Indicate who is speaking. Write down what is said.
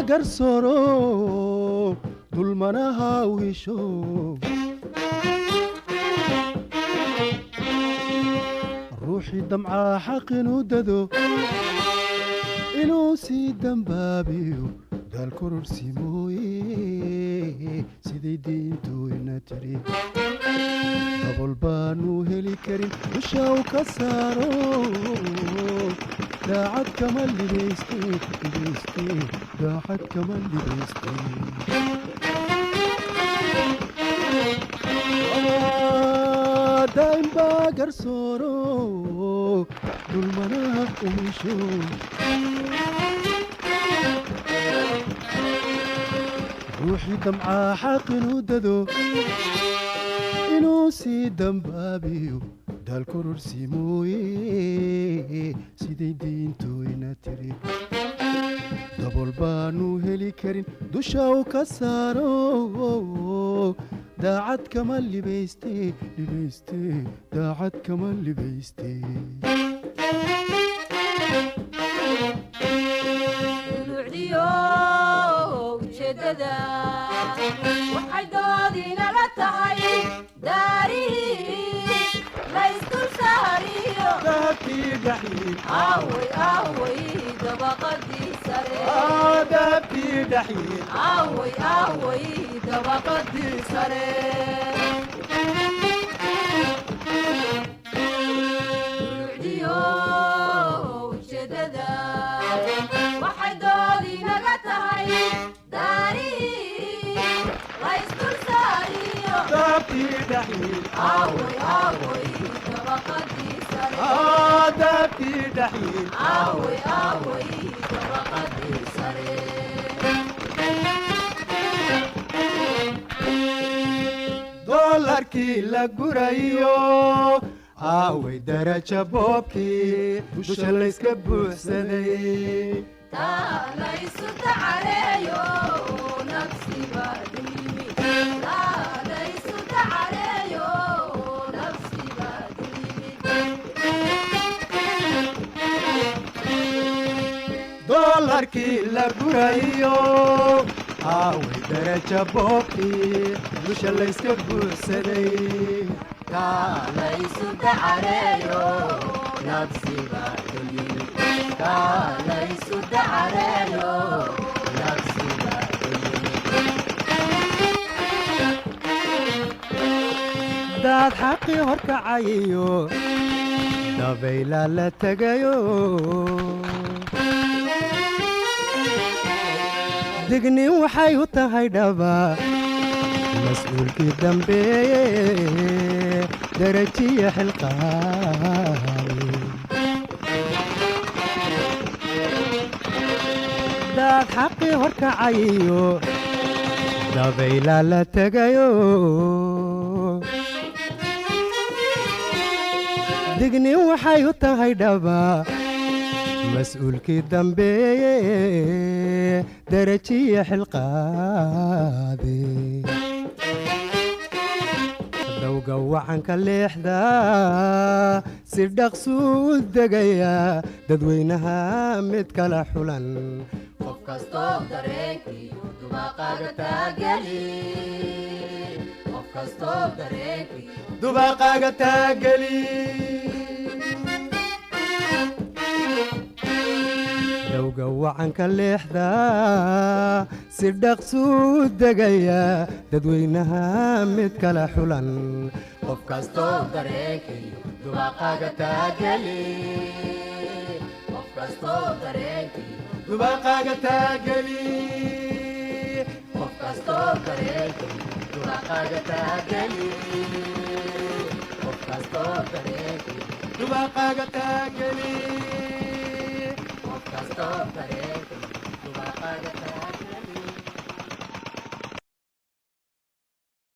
Speaker 1: garsoro dulmanaha u hesho ruuxii damcaa xaq inuu dado inuu sii dambaabiyo daal kororsi mooye siday diintooyna tiri dabol baanu heli karin dusha u ka saaro daacad kama libayste daacad kama libayste daa'im baa garsooro dulmanaha u hesho ruuxii damcaa xaq inuu dado inuu sii dambaabiyo daal kororsi mooye siday diintooyna tiri dabol baanu heli karin dusha u ka saaro daacad kama libayste daacad kama libayste
Speaker 2: waxay doodina la tahay daarihii laysdul saariyo
Speaker 1: dahabkii dhaxyiid
Speaker 2: aaway dabaqadii sare
Speaker 1: dahabkii dhaxyiid
Speaker 2: aaway dabaqadii sare ruucdiyo ujeedada waxay doodinaga tahay
Speaker 1: dahabkii dhaxyiid
Speaker 2: aaway dabaqadii sare
Speaker 1: dahabkii dhaxyiid
Speaker 2: aaway dabaqadii sare
Speaker 1: doolarkii la gurayo aaway daraja boobkii dusha layska buuxsaday
Speaker 2: laysu tacareeyo nafsiba dulmi laysu tacareeyo nafsiba dulmi
Speaker 1: doolarkii la gurayo aaway daraja boobkii dusha layska buuxsaday
Speaker 2: laysu tacareeyo nafsiba dulmi laysu tacareeyo nafsiba
Speaker 1: daad xaqii horkacayiyo dabayla la tegayo dignin waxay u tahay dhaba mas-uulkii dambeeye darajiya xilqaani daad xaqii horkacayiyo dabayla la tegayo dignin waxay u tahay dhaba mas-uulkii dambeeye darajiya xilqaadi dowga wacanka leexda si dhaqsuu degaya dadweynaha mid kala xulan
Speaker 2: qof kastoo dareenkiiyo dubaaqaaga taageli qof kastoo dareenkiiyo
Speaker 1: dubaaqaaga taageli dowga wacanka leexda si dhaqsuu degaya dadweynaha mid kala xulan qof kastoo
Speaker 2: dareenkiiyo dubaaqaaga taageli qof kastoo dareenkiiyo
Speaker 1: dubaaqaaga taageli
Speaker 2: qof kastoo dareenkiiyo dubaaqaaga taageli qof kastoo dareenkiiyo
Speaker 1: dubaaqaaga taageli
Speaker 2: qof kastoo dareenkiiyo